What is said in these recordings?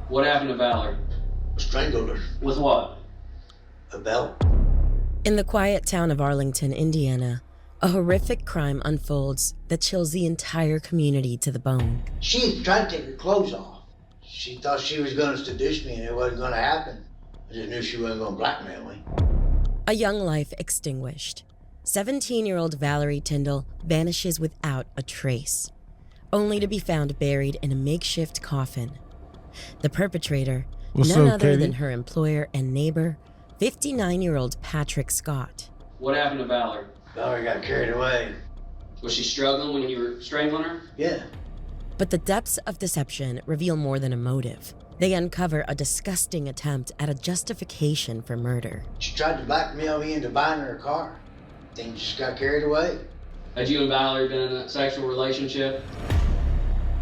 What happened to Valerie? Strangled her. With what? A belt. In the quiet town of Arlington, Indiana, a horrific crime unfolds that chills the entire community to the bone. She tried to take her clothes off. She thought she was going to seduce me and it wasn't going to happen. I just knew she wasn't going to blackmail me. A young life extinguished. 17-year-old Valerie Tyndall vanishes without a trace, only to be found buried in a makeshift coffin. The perpetrator, none other than her employer and neighbor, 59-year-old Patrick Scott. What happened to Valerie? Valerie got carried away. Was she struggling when you were strangling her? Yeah. But the depths of deception reveal more than a motive. They uncover a disgusting attempt at a justification for murder. She tried to blackmail me into buying her a car. Things just got carried away. Had you and Valerie been in a sexual relationship?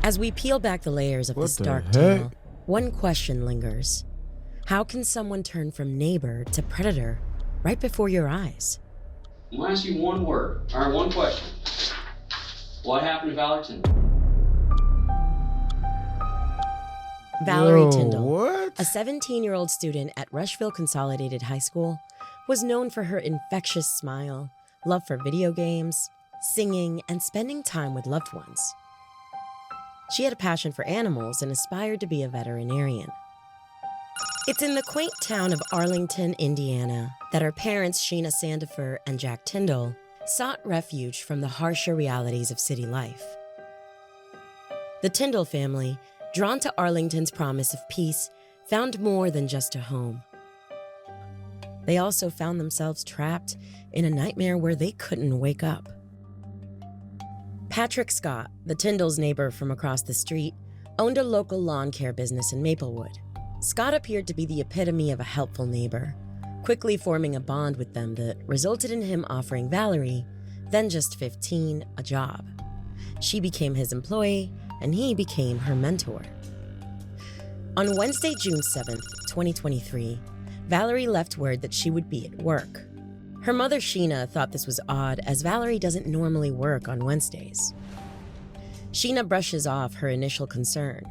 As we peel back the layers of this dark tale, one question lingers. How can someone turn from neighbor to predator right before your eyes? I'm gonna ask you one question. What happened to Valerie Tyndall? Valerie Tyndall, a 17-year-old student at Rushville Consolidated High School, was known for her infectious smile, love for video games, singing, and spending time with loved ones. She had a passion for animals and aspired to be a veterinarian. It's in the quaint town of Arlington, Indiana, that her parents, Sheena Sandifer and Jack Tyndall, sought refuge from the harsher realities of city life. The Tyndall family, drawn to Arlington's promise of peace, found more than just a home. They also found themselves trapped in a nightmare where they couldn't wake up. Patrick Scott, the Tyndall's neighbor from across the street, owned a local lawn care business in Maplewood. Scott appeared to be the epitome of a helpful neighbor, quickly forming a bond with them that resulted in him offering Valerie, then just 15, a job. She became his employee, and he became her mentor. On Wednesday, June 7th, 2023, Valerie left word that she would be at work. Her mother, Sheena, thought this was odd as Valerie doesn't normally work on Wednesdays. Sheena brushes off her initial concern,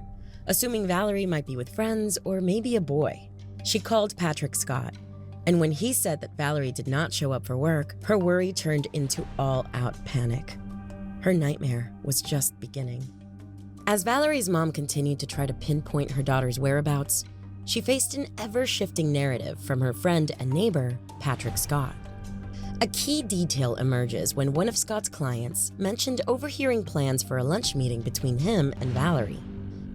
assuming Valerie might be with friends or maybe a boy. She called Patrick Scott, and when he said that Valerie did not show up for work, her worry turned into all-out panic. Her nightmare was just beginning. As Valerie's mom continued to try to pinpoint her daughter's whereabouts, she faced an ever-shifting narrative from her friend and neighbor, Patrick Scott. A key detail emerges when one of Scott's clients mentioned overhearing plans for a lunch meeting between him and Valerie.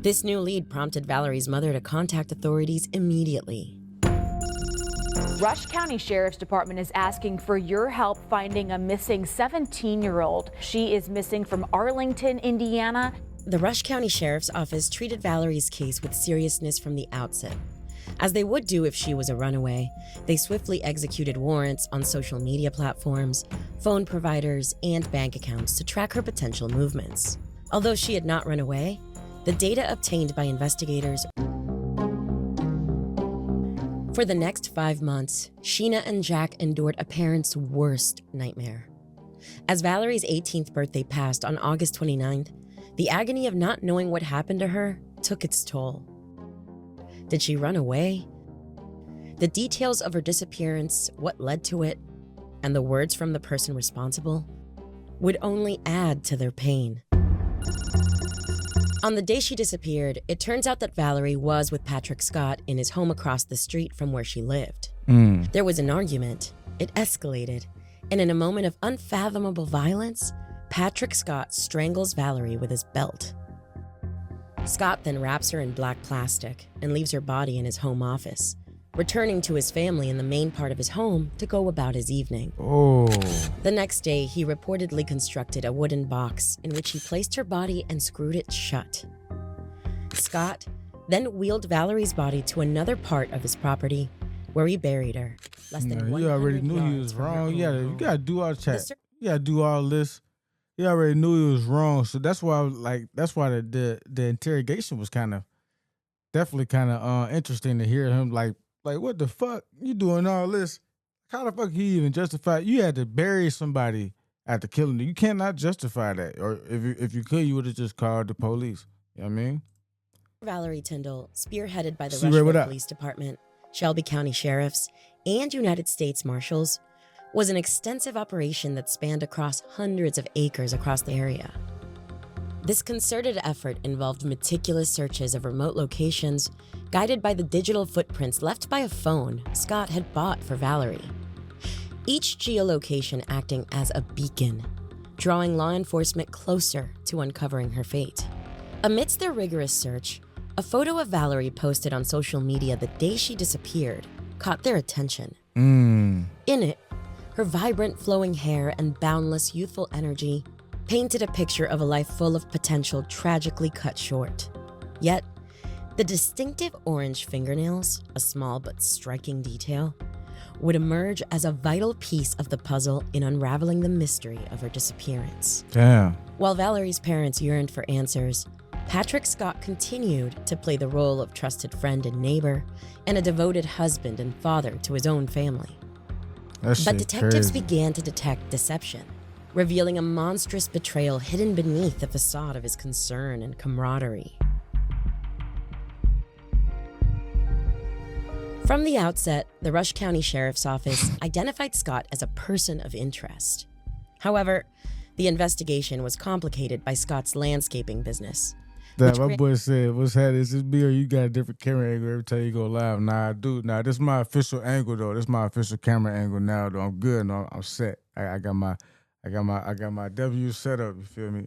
This new lead prompted Valerie's mother to contact authorities immediately. Rush County Sheriff's Department is asking for your help finding a missing 17-year-old. She is missing from Arlington, Indiana. The Rush County Sheriff's Office treated Valerie's case with seriousness from the outset. As they would do if she was a runaway, they swiftly executed warrants on social media platforms, phone providers, and bank accounts to track her potential movements. Although she had not run away, the data obtained by investigators. For the next 5 months, Sheena and Jack endured a parent's worst nightmare. As Valerie's 18th birthday passed on August 29th, the agony of not knowing what happened to her took its toll. Did she run away? The details of her disappearance, what led to it, and the words from the person responsible would only add to their pain. On the day she disappeared, it turns out that Valerie was with Patrick Scott in his home across the street from where she lived. There was an argument. It escalated, and in a moment of unfathomable violence, Patrick Scott strangles Valerie with his belt. Scott then wraps her in black plastic and leaves her body in his home office, returning to his family in the main part of his home to go about his evening. The next day, he reportedly constructed a wooden box in which he placed her body and screwed it shut. Scott then wheeled Valerie's body to another part of his property where he buried her. You already knew he was wrong. You gotta do all that. You gotta do all this. He already knew he was wrong, so that's why the interrogation was definitely kind of interesting to hear him like what the fuck you doing all this? How the fuck he even justify? You had to bury somebody after killing them. You cannot justify that. Or if you could, you would have just called the police. You know what I mean? Valerie Tyndall, spearheaded by the See, Ray, what Rushville up? Police Department, Shelby County Sheriffs, and United States Marshals, was an extensive operation that spanned across hundreds of acres across the area. This concerted effort involved meticulous searches of remote locations, guided by the digital footprints left by a phone Scott had bought for Valerie. Each geolocation acting as a beacon, drawing law enforcement closer to uncovering her fate. Amidst their rigorous search, a photo of Valerie posted on social media the day she disappeared caught their attention. In it, her vibrant flowing hair and boundless youthful energy painted a picture of a life full of potential tragically cut short. Yet, the distinctive orange fingernails, a small but striking detail, would emerge as a vital piece of the puzzle in unraveling the mystery of her disappearance. Damn. While Valerie's parents yearned for answers, Patrick Scott continued to play the role of trusted friend and neighbor and a devoted husband and father to his own family. That But shit detectives crazy. began to detect deception, revealing a monstrous betrayal hidden beneath the facade of his concern and camaraderie. From the outset, the Rush County Sheriff's Office identified Scott as a person of interest. However, the investigation was complicated by Scott's landscaping business. That which my crea- boy said, "What's that? Is this me or you got a different camera angle every time you go live?" Nah, I do. Nah, this is my official angle though. This is my official camera angle now though. I'm good. No, I'm set. I got my W set up. You feel me?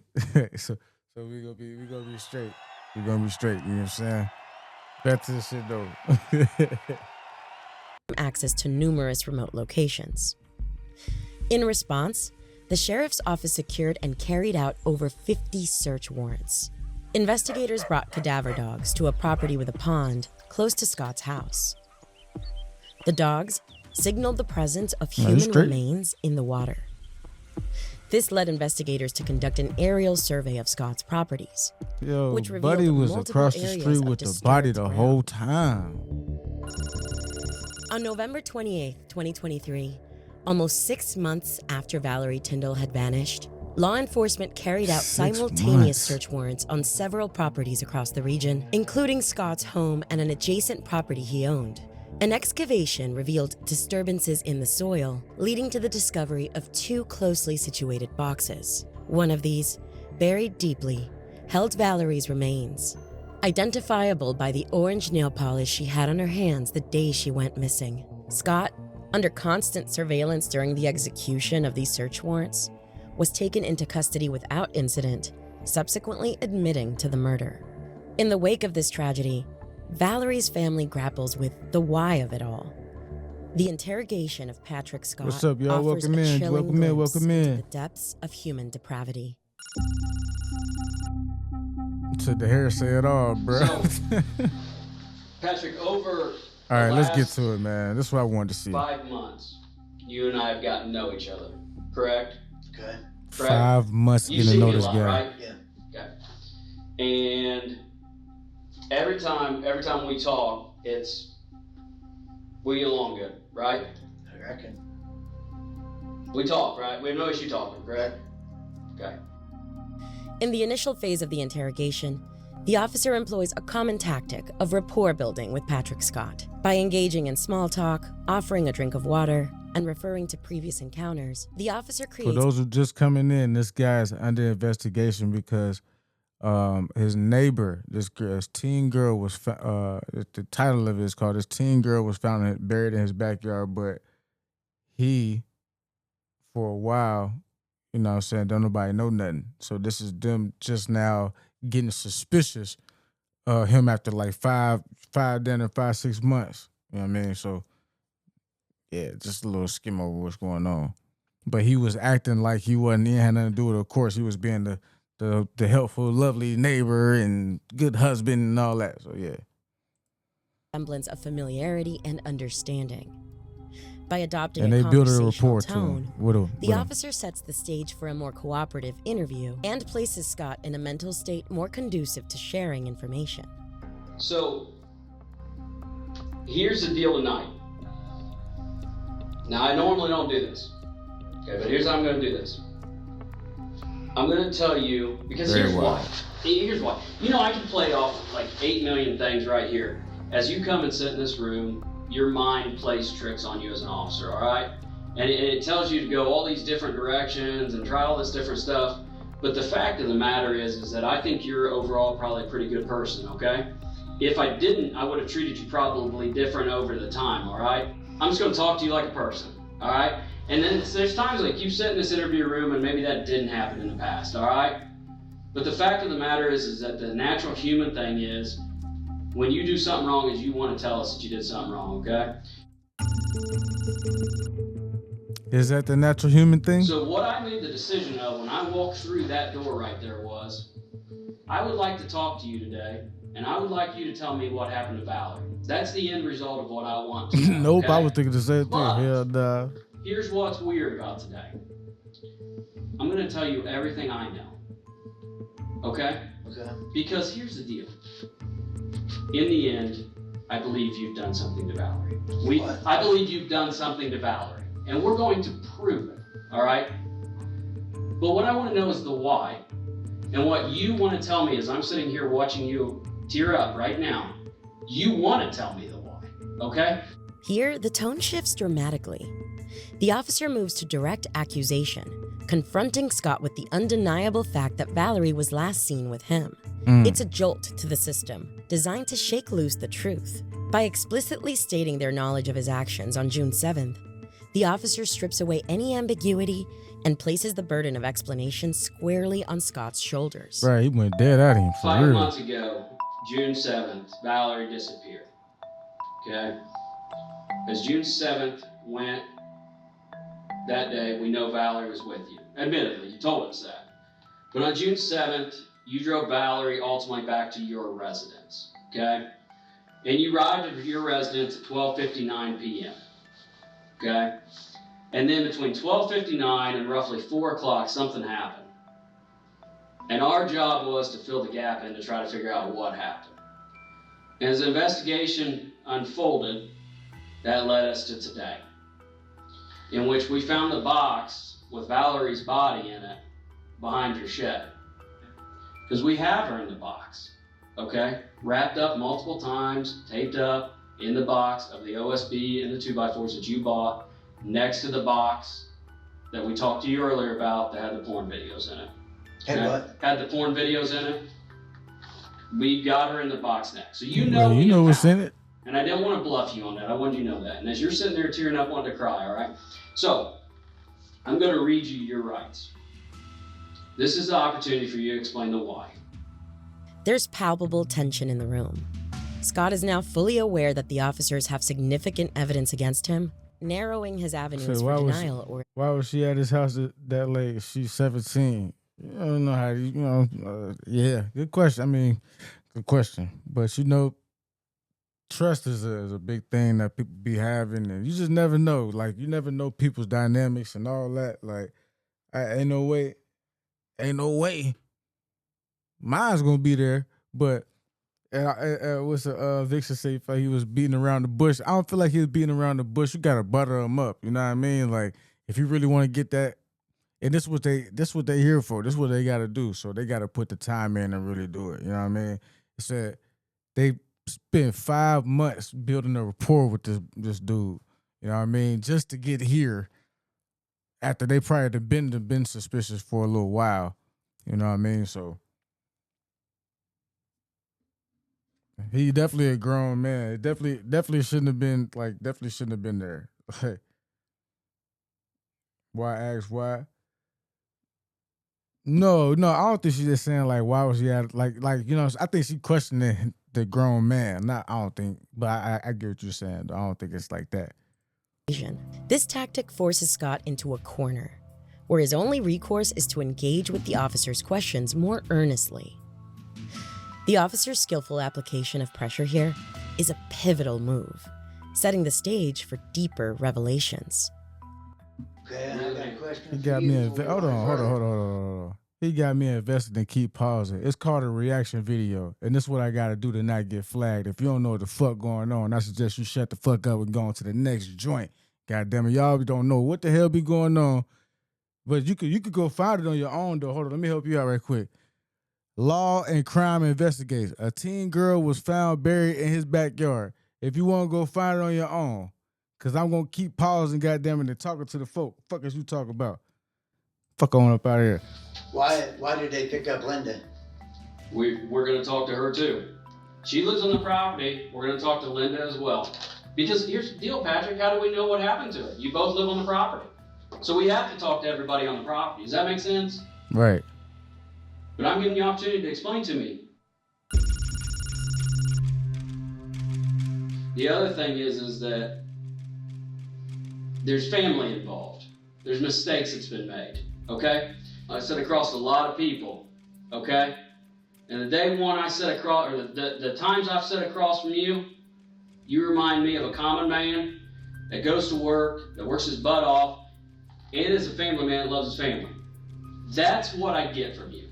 so we gonna be straight. We gonna be straight. You know what I'm saying? Back to the shit though. access to numerous remote locations. In response, the sheriff's office secured and carried out over 50 search warrants. Investigators brought cadaver dogs to a property with a pond close to Scott's house. The dogs signaled the presence of No, you human straight. remains in the water. This led investigators to conduct an aerial survey of Scott's properties. Yo, Which revealed Buddy was multiple across the areas street of with the body the disturbed whole time. On November 28, 2023, almost 6 months after Valerie Tyndall had vanished, law enforcement carried out 6 simultaneous months. search warrants on several properties across the region, including Scott's home and an adjacent property he owned. An excavation revealed disturbances in the soil, leading to the discovery of 2 closely situated boxes. One of these, buried deeply, held Valerie's remains, identifiable by the orange nail polish she had on her hands the day she went missing. Scott, under constant surveillance during the execution of these search warrants, was taken into custody without incident, subsequently admitting to the murder. In the wake of this tragedy, Valerie's family grapples with the why of it all. The interrogation of Patrick Scott What's up, y'all? offers Welcome a in. chilling Welcome in. glimpse Welcome into in. the depths of human depravity. To the hair say it all, bro. So- Patrick, over All right, the let's get last to it, man. This is what I wanted to see. 5 months, you and I have gotten to know each other, correct? Okay. Correct. 5 months You getting see to know me a this lot, guy. right? Yeah. Okay. And every time we talk, we get along good, right? I reckon. We talk, right? We have no issue talking, correct? Okay. In the initial phase of the interrogation, the officer employs a common tactic of rapport building with Patrick Scott. By engaging in small talk, offering a drink of water, and referring to previous encounters, the officer For creates those who just coming in, this guy's under investigation because his neighbor, this teen girl was, the title of it is called, this teen girl was found buried in his backyard, but he, for a while, you know what I'm saying, don't nobody know nothing. So this is them just now getting suspicious of him after like 5, 6 months. You know what I mean? So, yeah, just a little skim over what's going on. But he was acting like he had nothing to do with it. Of course, he was being the helpful, lovely neighbor and good husband and all that. So, yeah. semblance of familiarity and understanding. By adopting And a they built a conversational rapport to tone, him. With him. the officer sets the stage for a more cooperative interview and places Scott in a mental state more conducive to sharing information. So, here's the deal tonight. Now, I normally don't do this. Okay, but here's how I'm going to do this. I'm going to tell you, because Very here's well. why. Here's why. You know, I can play off, like, 8 million things right here. As you come and sit in this room, your mind plays tricks on you as an officer, all right? And it tells you to go all these different directions and try all this different stuff. But the fact of the matter is that I think you're overall probably a pretty good person, okay? If I didn't, I would have treated you probably different over the time, all right? I'm just gonna talk to you like a person, all right? And then there's times like you sit in this interview room and maybe that didn't happen in the past, all right? But the fact of the matter is that the natural human thing is when you do something wrong is you want to tell us that you did something wrong, okay? Is that the natural human thing? So what I made the decision of when I walked through that door right there was, I would like to talk to you today, and I would like you to tell me what happened to Valerie. That's the end result of what I want to know, Nope, okay? I was thinking the same thing. But Hell nah. here's what's weird about today. I'm gonna tell you everything I know, okay? Okay. Because here's the deal. In the end, I believe you've done something to Valerie. What? I believe you've done something to Valerie. And we're going to prove it, all right? But what I want to know is the why. And what you want to tell me is I'm sitting here watching you tear up right now. You want to tell me the why, okay? Here, the tone shifts dramatically. The officer moves to direct accusation, confronting Scott with the undeniable fact that Valerie was last seen with him. It's a jolt to the system, designed to shake loose the truth. By explicitly stating their knowledge of his actions on June 7th, the officer strips away any ambiguity and places the burden of explanation squarely on Scott's shoulders. Right, he went dead at him for 5 real. months ago, June 7th, Valerie disappeared, okay? As June 7th went, that day, we know Valerie was with you. Admittedly, you told us that. But on June 7th, you drove Valerie ultimately back to your residence, okay? And you arrived at your residence at 12:59 p.m., okay? And then between 12:59 and roughly 4 o'clock, something happened. And our job was to fill the gap in to try to figure out what happened. And as the investigation unfolded, that led us to today, in which we found the box with Valerie's body in it behind your shed. Because we have her in the box, okay? Wrapped up multiple times, taped up in the box of the OSB and the 2x4s that you bought, next to the box that we talked to you earlier about that had the porn videos in it. Had Okay? what? Had the porn videos in it. We got her in the box next. So you know Well, you we know what's found in it. and I didn't want to bluff you on that. I wanted you to know that. And as you're sitting there tearing up, wanting to cry, all right? So, I'm going to read you your rights. This is the opportunity for you to explain the why. There's palpable tension in the room. Scott is now fully aware that the officers have significant evidence against him, narrowing his avenues So for why was- denial or Why was she at his house that late? She's 17. You don't know how to, yeah, good question. I mean, good question. But trust is a big thing that people be having, and you just never know. Like, you never know people's dynamics and all that. Like, ain't no way mine's gonna be there. But what's Vixen say? He was beating around the bush. I don't feel like he was beating around the bush. You gotta butter him up. You know what I mean? Like, if you really want to get that, and this what they here for. This what they gotta do. So they gotta put the time in and really do it. You know what I mean? It said they spent 5 months building a rapport with this dude. You know what I mean? Just to get here after they probably have been suspicious for a little while. You know what I mean? So he definitely a grown man. It definitely shouldn't have been there. Why ask why? No, I don't think she's just saying like why was he at like I think she questioning the grown man. I don't think, but I get what you're saying. I don't think it's like that. This tactic forces Scott into a corner, where his only recourse is to engage with the officer's questions more earnestly. The officer's skillful application of pressure here is a pivotal move, setting the stage for deeper revelations. Okay, I got a question. He for got you me before we hold go on. further. He got me invested in keep pausing. It's called a reaction video, and this is what I gotta do to not get flagged. If you don't know what the fuck going on, I suggest you shut the fuck up and go on to the next joint. God damn it, y'all don't know what the hell be going on, but you could go find it on your own though. Hold on, let me help you out right quick. Law and Crime Investigates. A teen girl was found buried in his backyard. If you want to go find it on your own, because I'm going to keep pausing, goddammit, and talking to the folk. Fuck is you talking about? Fuck on up out of here. Why did they pick up Linda? We're going to talk to her too. She lives on the property. We're going to talk to Linda as well. Because here's the deal, Patrick. How do we know what happened to her? You both live on the property. So we have to talk to everybody on the property. Does that make sense? Right. But I'm giving you the opportunity to explain to me. The other thing is that there's family involved. There's mistakes that's been made, okay? I sit across a lot of people, okay? And the day one I sit across, or the times I've sat across from you, you remind me of a common man that goes to work, that works his butt off, and is a family man that loves his family. That's what I get from you,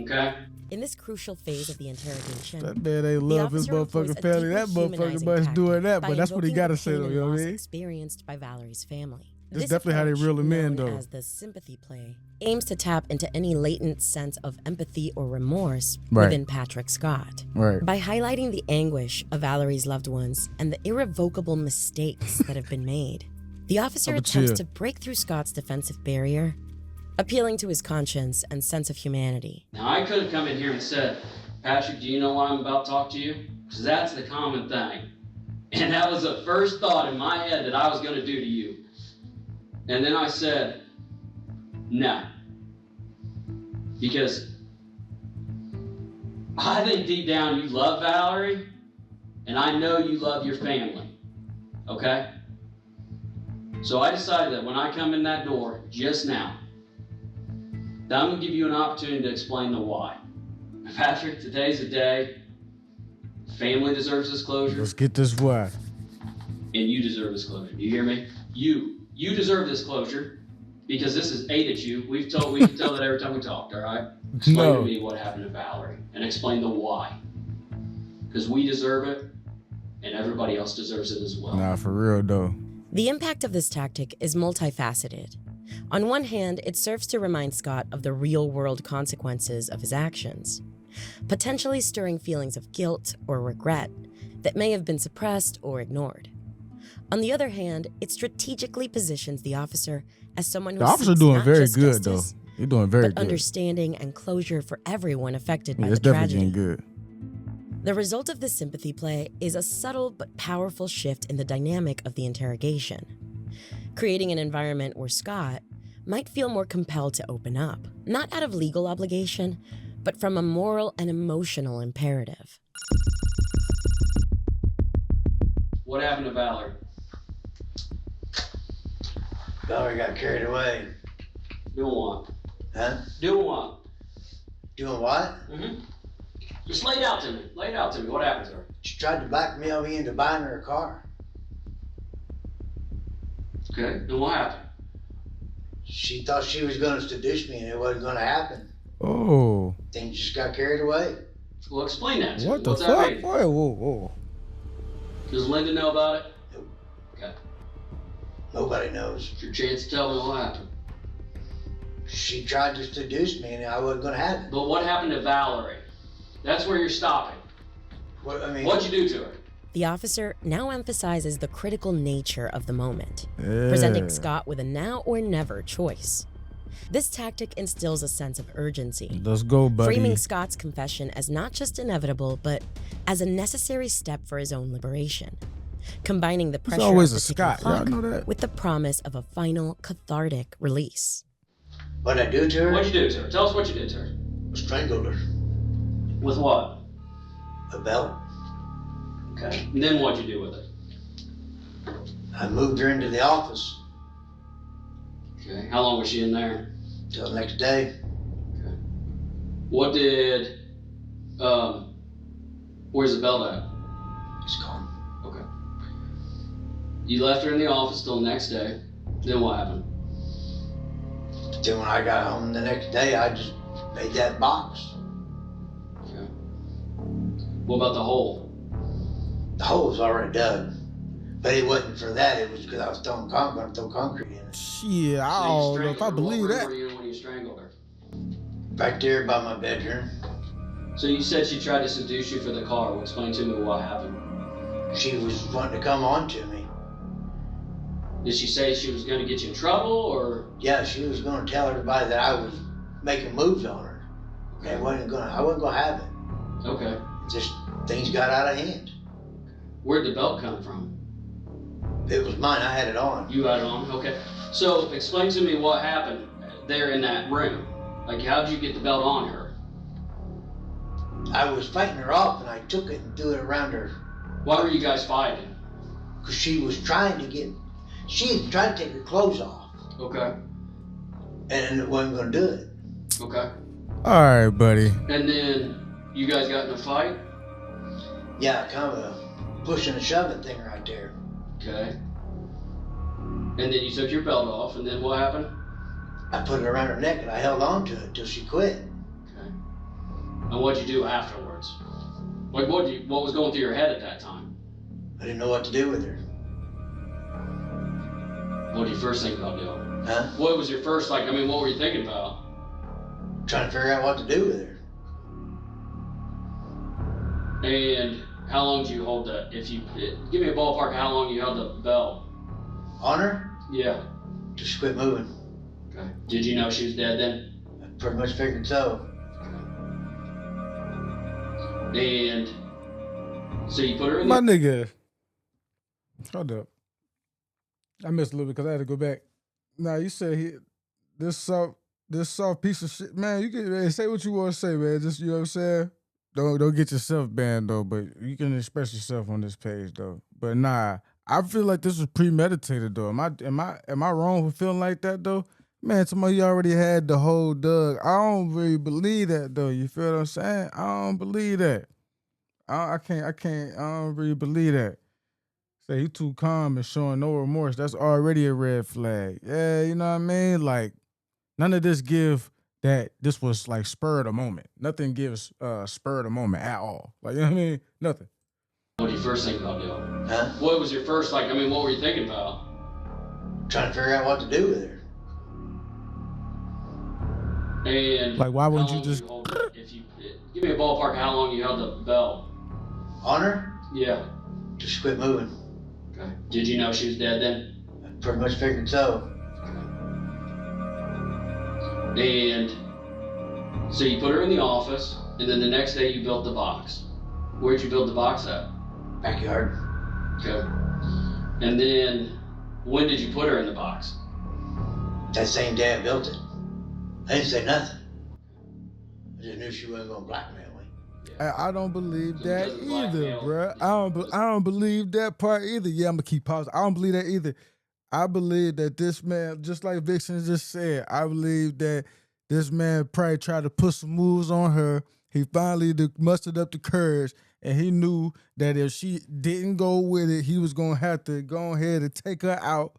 okay? In this crucial phase of the interrogation, that man ain't love his motherfucking family. That motherfucker must doing that, but that's what he gotta say though, you know what I mean? Experienced by Valerie's family. This definitely how they reel him in, though. As the sympathy play aims to tap into any latent sense of empathy or remorse Right. within Patrick Scott. Right. By highlighting the anguish of Valerie's loved ones and the irrevocable mistakes that have been made, the officer attempts to break through Scott's defensive barrier, appealing to his conscience and sense of humanity. Now, I could have come in here and said, Patrick, do you know why I'm about to talk to you? Because that's the common thing. And that was the first thought in my head that I was going to do to you. And then I said, no. Because I think deep down you love Valerie, and I know you love your family, okay? So I decided that when I come in that door just now, that I'm going to give you an opportunity to explain the why. Patrick, today's the day. Family deserves this closure. Let's get this why. And you deserve this closure. Do you hear me? You deserve this closure because this has ate at you. We can tell that every time we talked, all right? Explain to me what happened to Valerie and explain the why. Because we deserve it and everybody else deserves it as well. Nah, for real though. The impact of this tactic is multifaceted. On one hand, it serves to remind Scott of the real-world consequences of his actions, potentially stirring feelings of guilt or regret that may have been suppressed or ignored. On the other hand, it strategically positions the officer as someone who the officer seeks doing not very just good justice, though. You're doing very but good. understanding and closure for everyone affected by It's the definitely tragedy. getting good. The result of this sympathy play is a subtle but powerful shift in the dynamic of the interrogation, creating an environment where Scott might feel more compelled to open up, not out of legal obligation, but from a moral and emotional imperative. What happened to Valerie? Valerie got carried away. Doing what? Huh? Doing what? Doing what? Just lay it out to me. Lay it out to me. What happened to her? She tried to blackmail me into buying her a car. Okay. And what happened? She thought she was going to seduce me and it wasn't going to happen. Oh. Things just got carried away. Well, explain that to me. What the What's that fuck? mean? Whoa. Does Linda know about it? Nope. Okay. Nobody knows. It's your chance to tell me what happened. She tried to seduce me and I wasn't going to have it. But what happened to Valerie? That's where you're stopping. What'd you do to her? The officer now emphasizes the critical nature of the moment, presenting Scott with a now or never choice. This tactic instills a sense of urgency, Let's go, buddy. framing Scott's confession as not just inevitable, but as a necessary step for his own liberation, combining the pressure always of a the ticking Scott. Y'all clock know that? with the promise of a final cathartic release. What'd I do to her? What'd you do to her? Tell us what you did to her. Strangled her. With what? A belt. Okay. And then what'd you do with it? I moved her into the office Okay. How long was she in there? till the next day. Okay. What did, where's the belt at? It's gone. Okay. You left her in the office till the next day. Then what happened? Then when I got home the next day, I just made that box. Okay. What about the hole? The hole was already dug. But it wasn't for that, it was because I was going to throw concrete in it. Shit, I So you don't know if strangled I her. believe What room that. were you in when you strangled her? Right there by my bedroom. So you said she tried to seduce you for the car. Well, explain to me what happened. She was wanting to come on to me. Did she say she was going to get you in trouble, or? Yeah, she was going to tell everybody that I was making moves on her. I wasn't going to have it. Okay. Just things got out of hand. Where'd the belt come from? It was mine. I had it on. You had it on? Okay. So explain to me what happened there in that room. Like, how'd you get the belt on her? I was fighting her off, and I took it and threw it around her. Why were you guys fighting? Because she was trying to get, she had tried to take her clothes off, Okay. and it wasn't going to do it. Okay. All right, buddy. And then you guys got in a fight? Yeah, kind of a pushing and shoving thing right there. Okay. And then you took your belt off, and then what happened? I put it around her neck, and I held on to it till she quit. Okay. And what'd you do afterwards? Like, what was going through your head at that time? I didn't know what to do with her. What did you first think about doing? Huh? What was your first, like, I mean, what were you thinking about? Trying to figure out what to do with her. And how long did you hold that? Give me a ballpark of how long you held the belt. On her? Yeah. Just quit moving. Okay. Did you know she was dead then? I pretty much figured so. And so you put her in My nigga. Hold up. I missed a little bit because I had to go back. Nah, you said this soft piece of shit, man. You can say what you want to say, man. Just, you know what I'm saying? Don't get yourself banned though, but you can express yourself on this page though. But nah, I feel like this was premeditated though. Am I wrong for feeling like that though? Man, somebody already had the whole Doug. I don't really believe that though. You feel what I'm saying? I don't believe that. I don't really believe that. Say he too calm and showing no remorse. That's already a red flag. Yeah, you know what I mean? Like, none of this give that this was like spur of the moment. Nothing gives spur of the moment at all. Like, you know what I mean? Nothing. What did you first think about doing? Huh? What was your first, like, I mean, what were you thinking about? Trying to figure out what to do with her. And like, why wouldn't how you long just did hold it? Give me a ballpark of how long you held the belt. On her? Yeah. Just quit moving. Okay. Did you know she was dead then? I pretty much figured so. And so you put her in the office, and then the next day you built the box. Where'd you build the box at? Backyard. Okay. And then when did you put her in the box? That same day I built it. I didn't say nothing. I just knew she wasn't going to blackmail me. I don't believe So that because of either, blackmail. bruh. I don't believe that part either. Yeah, I'm gonna keep pausing. I don't believe that either. I believe that this man, just like Vixen just said, I believe that this man probably tried to put some moves on her. He finally mustered up the courage, and he knew that if she didn't go with it, he was gonna have to go ahead and take her out.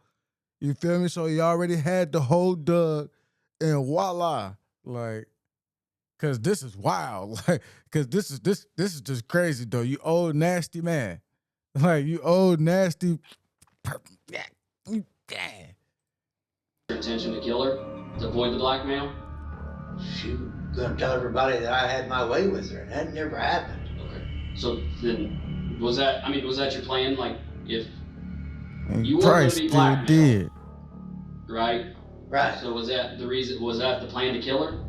You feel me? So he already had the whole Doug, and voila, like. Cause this is wild, like, cause this is just crazy though. You old nasty man, like you old nasty. Your intention to kill her to avoid the blackmail? She was going to tell everybody that I had my way with her, and that never happened. Okay. So then, was that your plan? Like, if And you were going Price to be still blackmailed, did. Right. Right. So was that the reason? Was that the plan to kill her?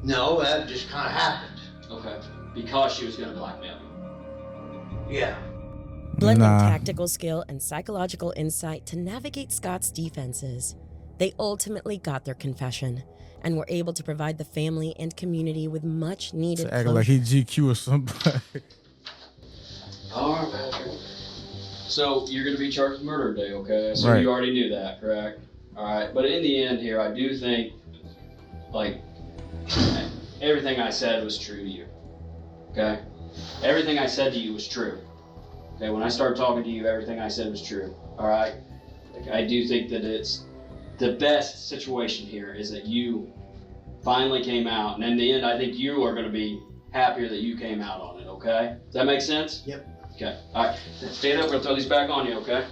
No, that just kind of happened. Okay. Because she was going to blackmail you. Yeah. Blending Nah. tactical skill and psychological insight to navigate Scott's defenses, they ultimately got their confession and were able to provide the family and community with much needed Acting like he closure. GQ or somebody. All right, Patrick. So you're going to be charged with murder today, okay? So Right. you already knew that, correct? All right. But in the end here, I do think, like, everything I said was true to you, okay? Everything I said to you was true. Okay, when I started talking to you, everything I said was true, all right? Like, I do think that it's the best situation here is that you finally came out, and in the end, I think you are going to be happier that you came out on it, okay? Does that make sense? Yep. Okay, all right. Stand up, we're going to throw these back on you, okay?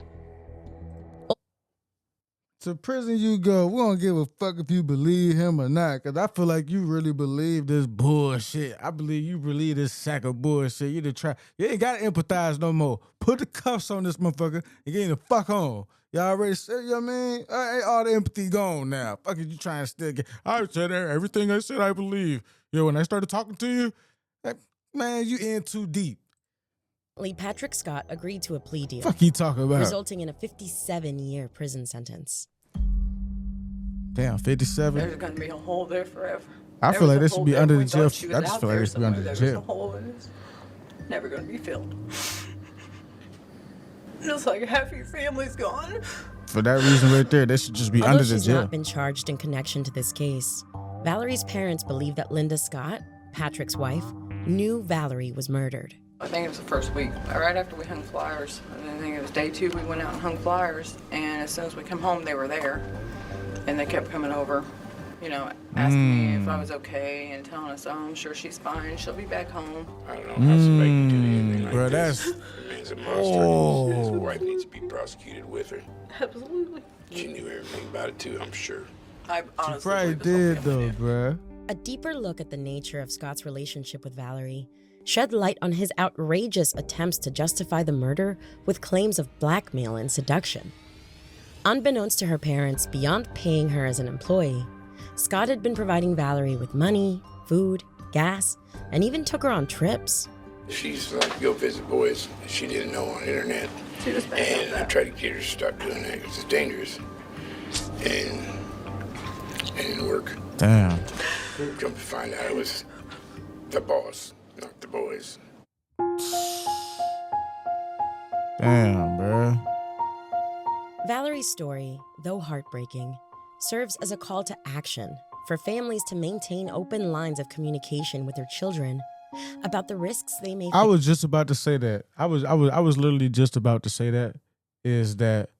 to prison you go. We don't give a fuck if you believe him or not, because I feel like you really believe this bullshit. I believe you believe this sack of bullshit. You ain't got to empathize no more. Put the cuffs on this motherfucker and get the fuck on. Y'all already said, you know what I mean? All the empathy gone now. Fuck it, you trying to still get, I said everything I said I believe. When I started talking to you, man, you in too deep. Patrick Scott agreed to a plea deal. Fuck you talking about? Resulting in a 57-year prison sentence. Damn, 57? There's going to be a hole there forever. I feel like this should be under the jail. I just She feel was like out this there should be under the somewhere. jail. There's a hole and it's never going to be filled. Just like half your family's gone. For that reason right there, they should just be Although under the she's jail. not been charged in connection to this case, Valerie's parents believe that Linda Scott, Patrick's wife, knew Valerie was murdered. I think it was the first week, right after we hung flyers. And I think it was day 2 we went out and hung flyers. And as soon as we come home, they were there. And they kept coming over, asking me if I was okay and telling us, oh, I'm sure she's fine. She'll be back home. I don't know how somebody can do anything like bro, this. that's... The man's a monster. His wife needs to be prosecuted with her. Absolutely. She knew everything about it too, I'm sure. I honestly She probably believe this did whole though, family bruh. A deeper look at the nature of Scott's relationship with Valerie shed light on his outrageous attempts to justify the murder with claims of blackmail and seduction. Unbeknownst to her parents, beyond paying her as an employee, Scott had been providing Valerie with money, food, gas, and even took her on trips. She's like, go visit boys. She didn't know on the internet. She was bad And about I that. tried to get her to stop doing that because it's dangerous. And it didn't work. Damn. Come to find out it was the boss, not the boys. Damn, bruh. Valerie's story, though heartbreaking, serves as a call to action for families to maintain open lines of communication with their children about the risks they may face. I was just about to say that. I was literally just about to say that. Is that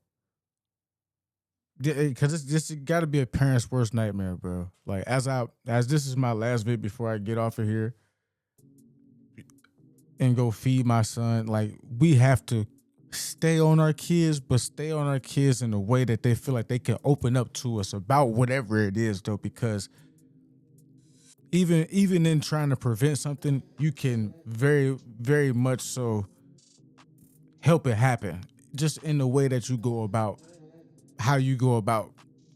because it's got to be a parent's worst nightmare, bro. Like as this is my last bit before I get off of here and go feed my son. Like we have to stay on our kids, but stay on our kids in a way that they feel like they can open up to us about whatever it is, though, because even in trying to prevent something, you can very, very much so help it happen. Just in the way that you go about how you go about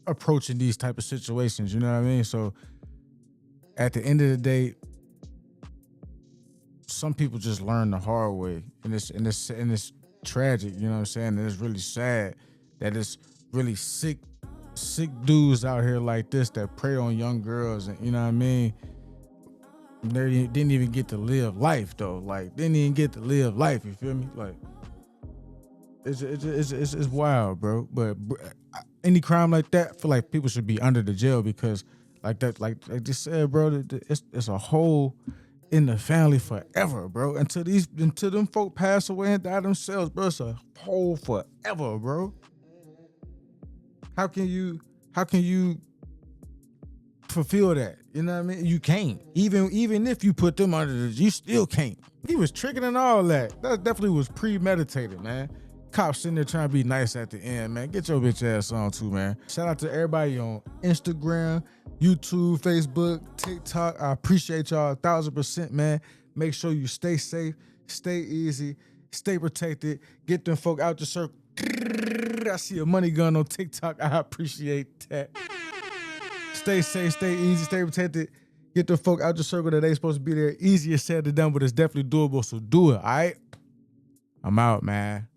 approaching these type of situations, you know what I mean? So at the end of the day, some people just learn the hard way, and it's tragic, you know what I'm saying? And it's really sad that it's really sick dudes out here like this that prey on young girls, and you know what I mean? They didn't even get to live life though. Like didn't even get to live life. You feel me? Like it's wild, bro. But any crime like that, I feel like people should be under the jail because like I just said, bro, it's a hole in the family forever, bro. Until them folk pass away and die themselves, bro. It's a hole forever, bro. How can you fulfill that? You know what I mean? You can't. Even if you put them under you still can't. He was tricking and all that. That definitely was premeditated, man. Cops sitting there trying to be nice at the end, man. Get your bitch ass on too, man. Shout out to everybody on Instagram, YouTube, Facebook, TikTok. I appreciate y'all 1,000%, man. Make sure you stay safe, stay easy, stay protected. Get them folk out the circle. I see a money gun on TikTok. I appreciate that. Stay safe, stay easy, stay protected. Get the folk out the circle that ain't supposed to be there. Easier said than done, but it's definitely doable, so do it, all right? I'm out, man.